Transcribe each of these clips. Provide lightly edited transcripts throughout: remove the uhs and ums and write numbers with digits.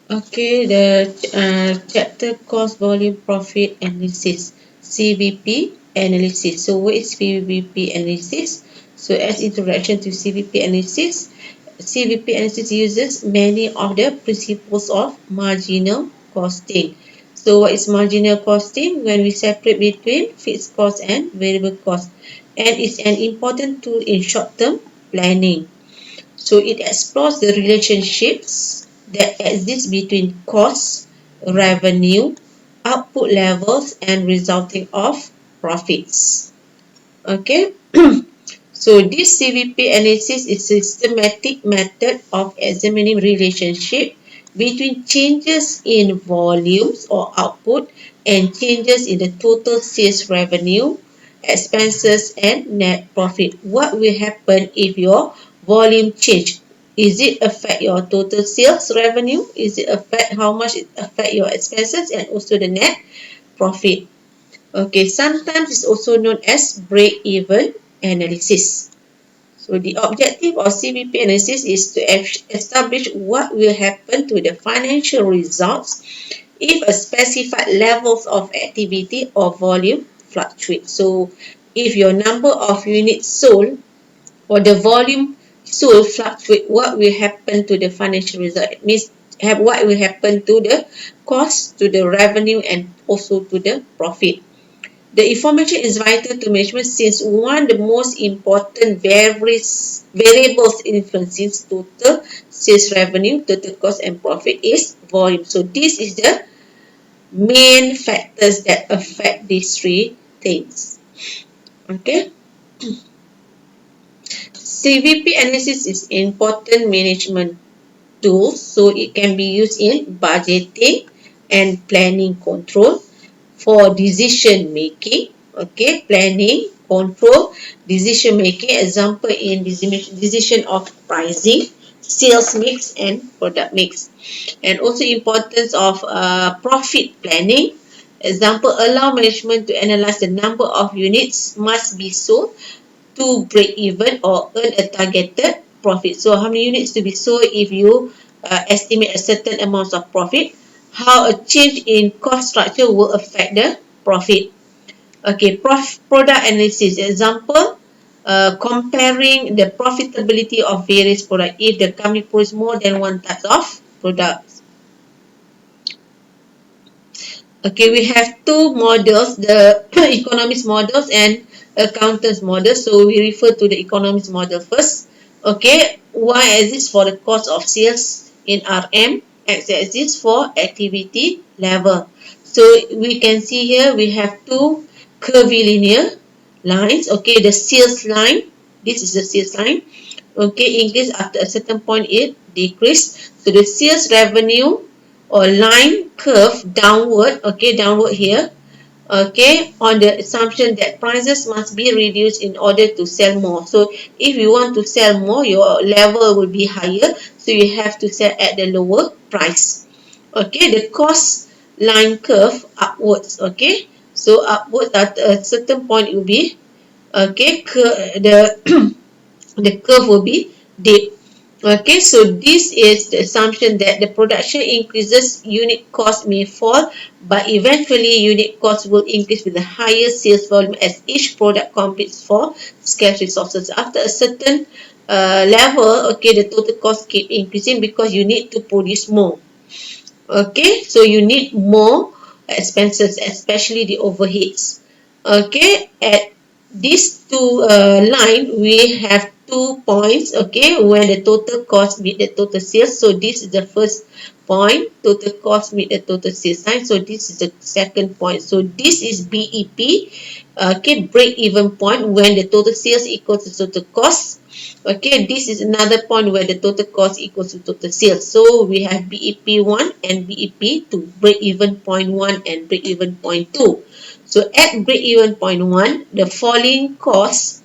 Okay, the chapter cost volume profit analysis, CVP analysis. So what is CVP analysis? So as introduction to CVP analysis, CVP analysis uses many of the principles of marginal costing. So what is marginal costing? When we separate between fixed cost and variable cost, and it's an important tool in short-term planning. So it explores the relationships that exist between costs, revenue, output levels, and resulting of profits. Okay. So this CVP analysis is a systematic method of examining relationship between changes in volumes or output and changes in the total sales revenue, expenses and net profit. What will happen if your volume change? Is it affect your total sales revenue? Is it affect how much it affect your expenses and also the net profit? Okay, sometimes it's also known as break-even analysis. So the objective of CVP analysis is to establish what will happen to the financial results if a specified levels of activity or volume fluctuate. So if your number of units sold or the volume sold fluctuate, what will happen to the financial result? It means what will happen to the cost, to the revenue and also to the profit. The information is vital to management since one of the most important variables influencing total sales revenue, total cost and profit is volume. So this is the main factors that affect these three things. Okay. CVP analysis is important management tool, so it can be used in budgeting and planning control for decision making. Okay, planning, control, decision making. Example in decision of pricing, sales mix and product mix. And also importance of profit planning. Example, allow management to analyze the number of units must be sold to break even or earn a targeted profit. So how many units to be sold if you estimate a certain amount of profit? How a change in cost structure will affect the profit. Okay, product analysis. Example, comparing the profitability of various products if the company produces more than one type of products. Okay, we have two models, the economics models and accountants model. So we refer to the economics model first. Okay, Y axis for the cost of sales in RM, X axis for activity level. So we can see here we have two curvilinear lines. Okay, the sales line, this is the sales line. Okay, increase after a certain point it decrease. So the sales revenue or line curve downward, okay, downward here, okay, on the assumption that prices must be reduced in order to sell more. So if you want to sell more, your level will be higher, so you have to sell at the lower price. Okay, the cost line curve upwards. Okay, so upwards at a certain point it will be, okay, the the curve will be deep. Okay, so this is the assumption that the production increases, unit cost may fall, but eventually unit cost will increase with the higher sales volume as each product competes for scarce resources. After a certain level, okay, the total cost keep increasing because you need to produce more. Okay, so you need more expenses, especially the overheads. Okay, at these two line we have 2 points. Okay, when the total cost meet the total sales. So this is the first point, total cost meet the total sales line. So this is the second point. So this is BEP. Okay, break even point when the total sales equals to total cost. Okay, this is another point where the total cost equals to total sales. So we have BEP1 and BEP2, break even point 1 and break even point 2. So at break even point 1, the falling cost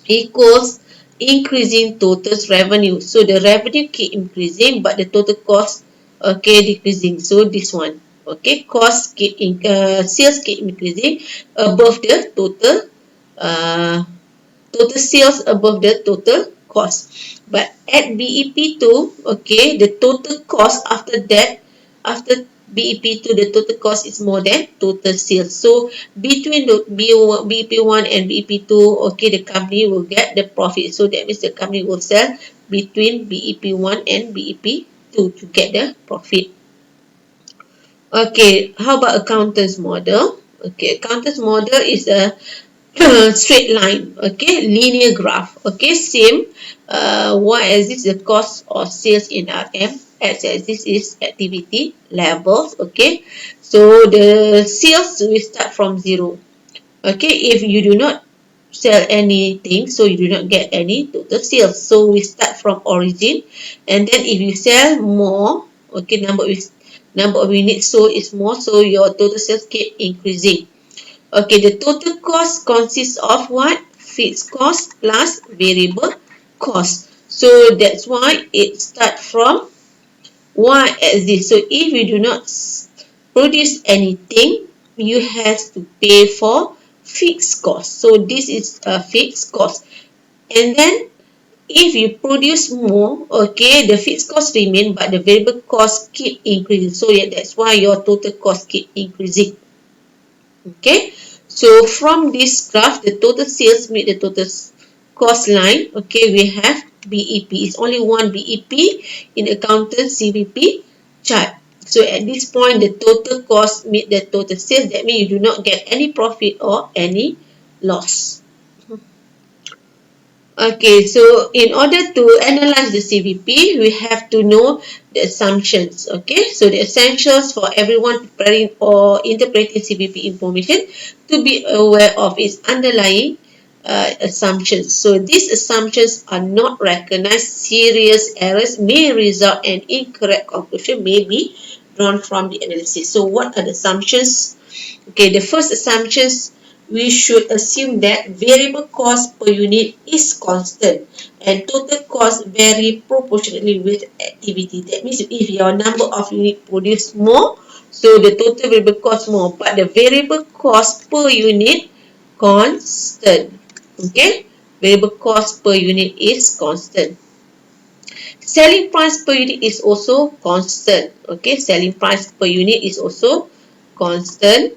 equals increasing total revenue. So the revenue keep increasing, but the total cost, okay, decreasing. So this one, okay, cost keep sales keep increasing above the uh, total sales above the total cost. But at BEP2, okay, the total cost after that, after BEP2, the total cost is more than total sales. So between the BEP1 and BEP2, okay, the company will get the profit. So that means the company will sell between BEP1 and BEP2 to get the profit. Okay, how about accountant's model? Okay, accountant's model is a straight line, okay, linear graph, okay, same. Y axis is the cost of sales in RM, X axis is activity levels, okay. So the sales will start from zero, okay. If you do not sell anything, so you do not get any total sales. So we start from origin, and then if you sell more, okay, number of units sold is more, so your total sales keep increasing. Okay, the total cost consists of what? Fixed cost plus variable cost. So that's why it starts from Y axis. So if you do not produce anything, you have to pay for fixed cost. So this is a fixed cost. And then if you produce more, okay, the fixed cost remain, but the variable cost keep increasing. So yeah, that's why your total cost keep increasing. Okay, so from this graph, the total sales meet the total cost line. Okay, we have BEP. It's only one BEP in accountant CVP chart. So at this point, the total cost meet the total sales. That means you do not get any profit or any loss. Okay, so in order to analyze the CVP, we have to know the assumptions. Okay, so the essentials for everyone preparing or interpreting CVP information to be aware of its underlying assumptions. So these assumptions are not recognized. Serious errors may result in incorrect conclusion may be drawn from the analysis. So what are the assumptions? Okay, the first assumptions, we should assume that variable cost per unit is constant and total cost vary proportionately with activity. That means if your number of unit produced more, so the total variable cost more, but the variable cost per unit constant. Okay, variable cost per unit is constant. Selling price per unit is also constant. Okay, selling price per unit is also constant.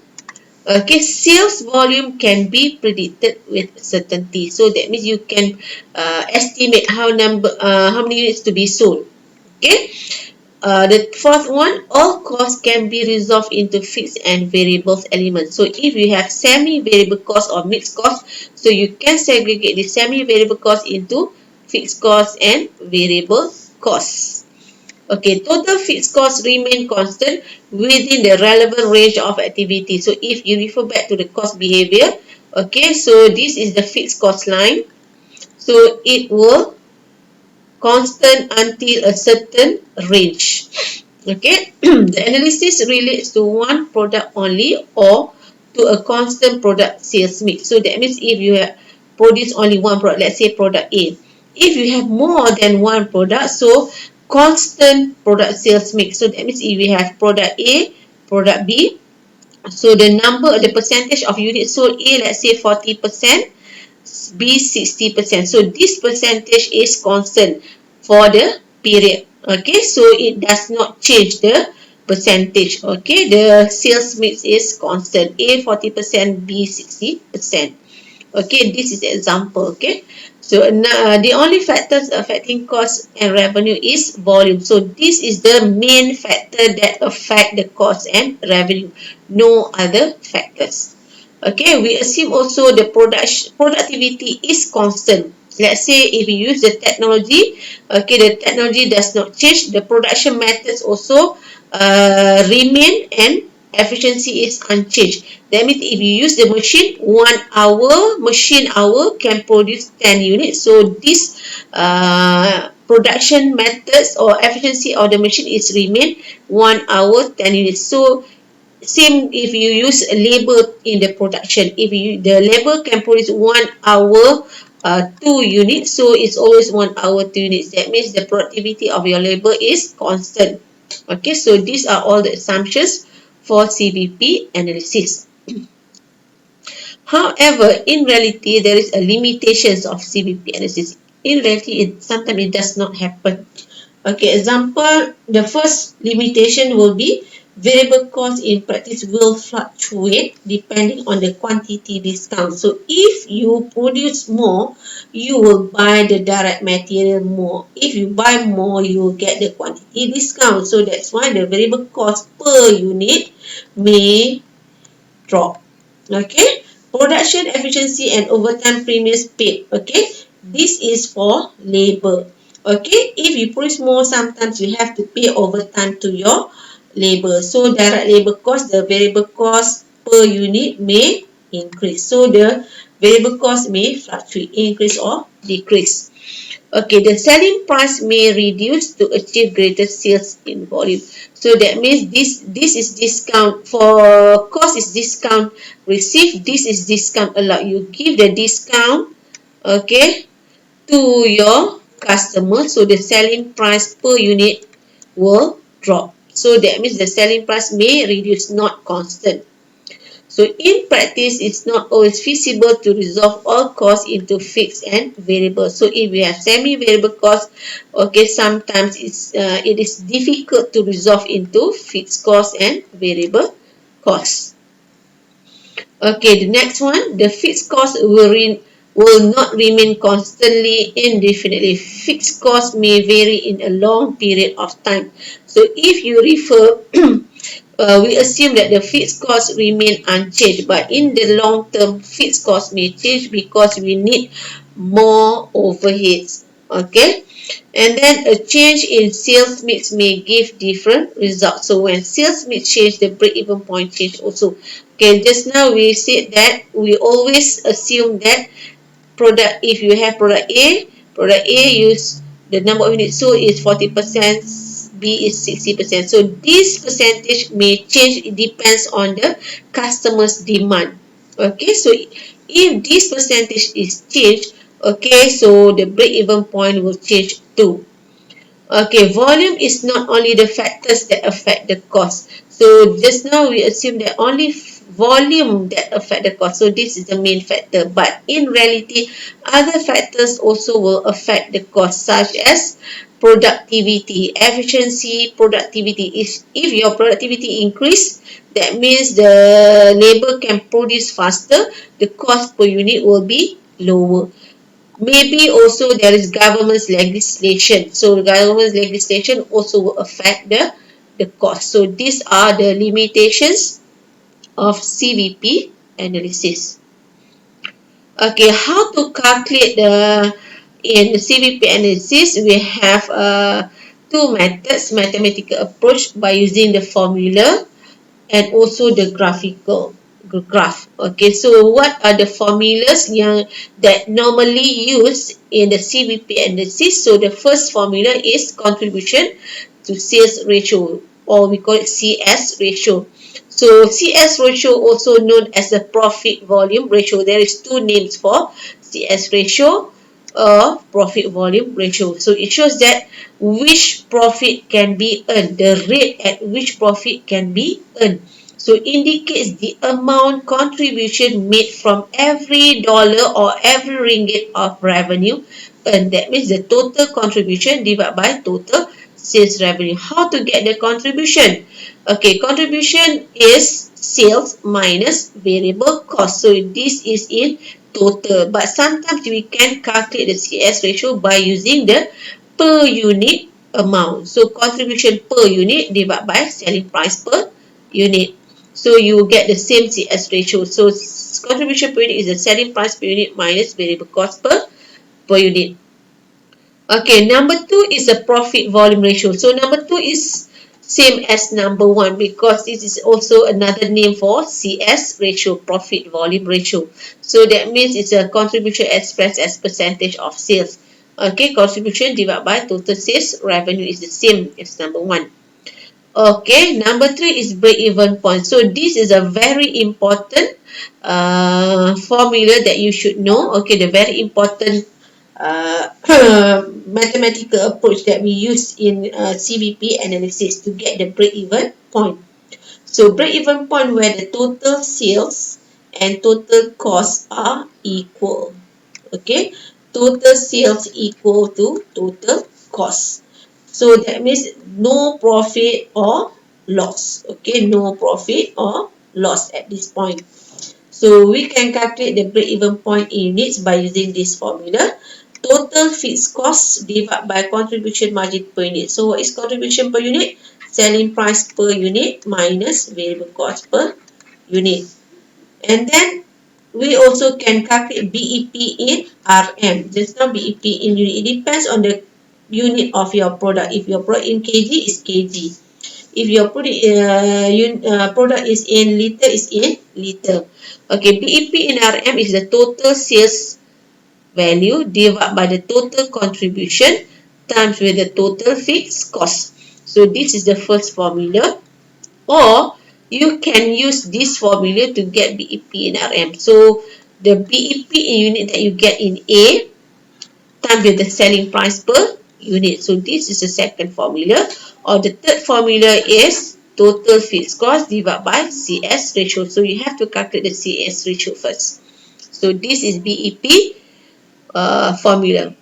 Okay, sales volume can be predicted with certainty. So that means you can estimate how many units to be sold. Okay. The fourth one, all costs can be resolved into fixed and variable elements. So if you have semi-variable cost or mixed cost, so you can segregate the semi-variable cost into fixed costs and variable costs. Okay, total fixed costs remain constant within the relevant range of activity. So if you refer back to the cost behavior, okay, so this is the fixed cost line. So it will constant until a certain range. Okay, the analysis relates to one product only or to a constant product sales mix. So that means if you have produced only one product, let's say product A. If you have more than one product, so constant product sales mix. So that means if we have product A, product B, so the percentage of units sold A, let's say 40%, B 60%. So this percentage is constant for the period. Okay, so it does not change the percentage. Okay, the sales mix is constant. A 40%, B 60%. Okay, this is the example. Okay, so the only factors affecting cost and revenue is volume. So this is the main factor that affect the cost and revenue, no other factors. Okay, we assume also the productivity is constant. Let's say if you use the technology, okay, the technology does not change, the production methods also remain and efficiency is unchanged. That means if you use the machine, 1 hour, machine hour can produce 10 units. So this production methods or efficiency of the machine is remain 1 hour, 10 units. So same if you use labor in the production. If you the labor can produce 1 hour 2 units, so it's always 1 hour 2 units. That means the productivity of your labor is constant. Okay, so these are all the assumptions for CVP analysis. However, in reality, there is a limitations of CVP analysis. In reality, sometimes it does not happen. Okay, example, the first limitation will be variable cost in practice will fluctuate depending on the quantity discount. So if you produce more, you will buy the direct material more. If you buy more, you will get the quantity discount. So that's why the variable cost per unit may drop. Okay, production efficiency and overtime premiums paid. Okay, this is for labor. Okay, if you produce more, sometimes you have to pay overtime to your labor. So direct labor cost, the variable cost per unit may increase. So the variable cost may fluctuate, increase or decrease. Okay, the selling price may reduce to achieve greater sales in volume. So that means this is discount for cost is discount received. This is discount allowed. You give the discount, okay, to your customer. So the selling price per unit will drop. So that means the selling price may reduce, not constant. So in practice, it's not always feasible to resolve all costs into fixed and variable. So if we have semi-variable costs, okay, sometimes it is difficult to resolve into fixed costs and variable costs. Okay, the next one, the fixed cost will not remain constantly indefinitely. Fixed costs may vary in a long period of time. So if you refer we assume that the fixed costs remain unchanged, but in the long term, fixed costs may change because we need more overheads. Okay, and then a change in sales mix may give different results. So when sales mix change, the break-even point change also. Okay, just now we said that we always assume that product, if you have product A use the number of units sold is 40%, B is 60%. So this percentage may change. It depends on the customer's demand. Okay, so if this percentage is changed, okay, so the break-even point will change too. Okay, volume is not only the factors that affect the cost. So just now we assume that only volume that affect the cost. So this is the main factor. But in reality, other factors also will affect the cost, such as productivity, efficiency, productivity. If your productivity increase, that means the labor can produce faster, the cost per unit will be lower. Maybe also there is government's legislation. So the government's legislation also will affect the cost. So these are the limitations of CVP analysis. Okay, how to calculate in the CVP analysis, we have two methods, mathematical approach by using the formula and also the graphical graph. Okay, so what are the formulas that normally used in the CVP analysis? So the first formula is contribution to sales ratio, or we call it CS ratio. So CS ratio, also known as the profit volume ratio. There is two names for CS ratio or profit volume ratio. So it shows that which profit can be earned, the rate at which profit can be earned. So indicates the amount contribution made from every dollar or every ringgit of revenue earned. That means the total contribution divided by total sales revenue. How to get the contribution? Okay, contribution is sales minus variable cost. So this is in total. But sometimes we can calculate the CS ratio by using the per unit amount. So contribution per unit divided by selling price per unit. So you get the same CS ratio. So contribution per unit is the selling price per unit minus variable cost per unit. Okay, number two is the profit volume ratio. So number two is same as number one because this is also another name for CS ratio, profit volume ratio. So that means it's a contribution expressed as percentage of sales. Okay, contribution divided by total sales revenue is the same as number one. Okay, number three is break-even point. So this is a very important formula that you should know. Okay, the very important uh, mathematical approach that we use in CVP analysis to get the break-even point. So break-even point where the total sales and total costs are equal. Okay, total sales equal to total costs. So that means no profit or loss. Okay, no profit or loss at this point. So we can calculate the break-even point in units by using this formula. Total fixed cost divided by contribution margin per unit. So what is contribution per unit? Selling price per unit minus variable cost per unit. And then we also can calculate BEP in RM. Just now BEP in unit. It depends on the unit of your product. If your product in kg is kg. If your product is in liter, is in liter. Okay, BEP in RM is the total sales value divided by the total contribution times with the total fixed cost. So this is the first formula. Or you can use this formula to get BEP in RM. So the BEP in unit that you get in A times with the selling price per unit. So this is the second formula. Or the third formula is total fixed cost divided by CS ratio. So you have to calculate the CS ratio first. So this is BEP formula.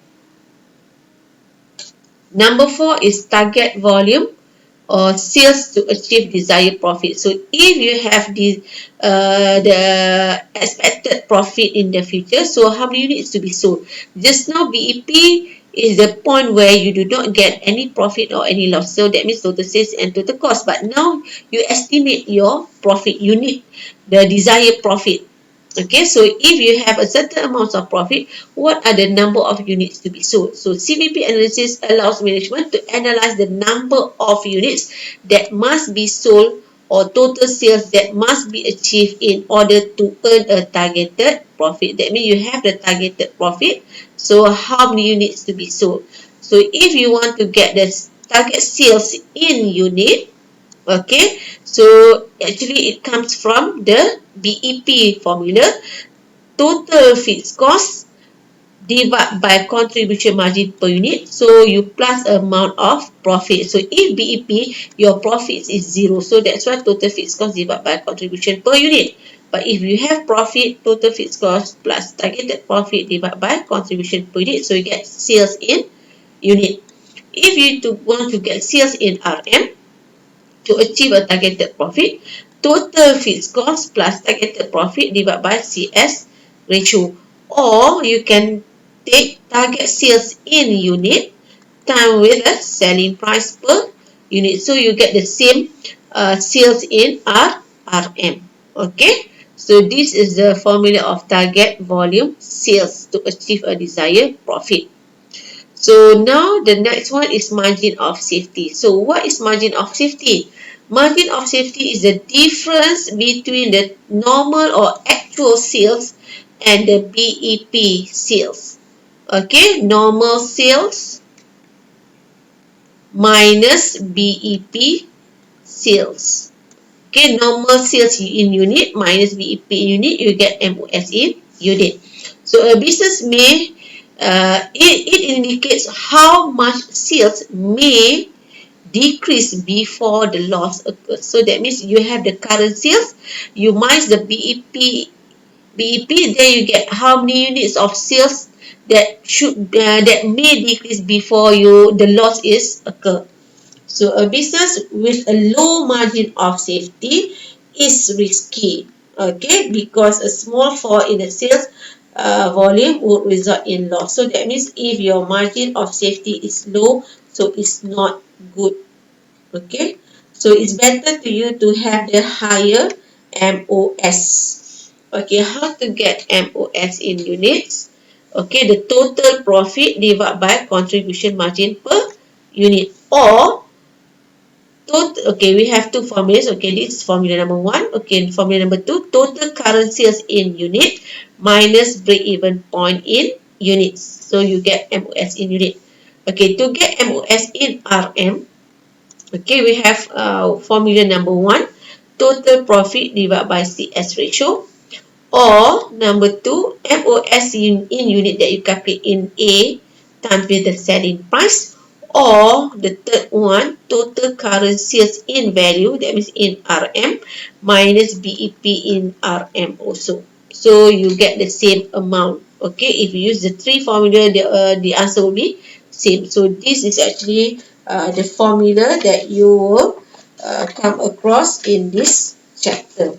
Number 4 is target volume or sales to achieve desired profit. So if you have the expected profit in the future, so how many units to be sold? Just now BEP is the point where you do not get any profit or any loss. So that means total sales and total cost. But now you estimate your profit unit, the desired profit. Okay, so if you have a certain amount of profit, what are the number of units to be sold? So CVP analysis allows management to analyze the number of units that must be sold or total sales that must be achieved in order to earn a targeted profit. That means you have the targeted profit. So how many units to be sold? So if you want to get the target sales in unit, okay, so actually it comes from the BEP formula, total fixed cost divided by contribution margin per unit. So you plus amount of profit. So if BEP, your profit is 0. So that's why total fixed cost divided by contribution per unit. But if you have profit, total fixed cost plus targeted profit divided by contribution per unit. So you get sales in unit. If you want to get sales in RM, to achieve a targeted profit, total fixed cost plus targeted profit divided by CS ratio. Or you can take target sales in unit time with the selling price per unit. So you get the same sales in RM. Okay. So this is the formula of target volume sales to achieve a desired profit. So now the next one is margin of safety. So what is margin of safety? Margin of safety is the difference between the normal or actual sales and the BEP sales. Okay, normal sales minus BEP sales. Okay, normal sales in unit minus BEP in unit, you get MOS in unit. So a business may, it indicates how much sales may decrease before the loss occurs. So that means you have the current sales, you minus the BEP, then you get how many units of sales that may decrease before the loss is occur. So a business with a low margin of safety is risky, okay, because a small fall in the sales volume would result in loss. So that means if your margin of safety is low, so it's not good, okay. So it's better to you to have the higher MOS. Okay, how to get MOS in units? Okay, the total profit divided by contribution margin per unit, or okay, we have two formulas. Okay, this is formula number 1. Okay, formula number 2, total current sales in unit minus break-even point in units. So you get MOS in unit. Okay, to get MOS in RM, okay, we have formula number 1, total profit divided by CS ratio. Or number 2, MOS in unit that you calculate in A times with the selling price. Or the third one, total current sales in value, that means in RM, minus BEP in RM also. So you get the same amount. Okay, if you use the 3 formula, the answer will be same. So this is actually the formula that you will come across in this chapter.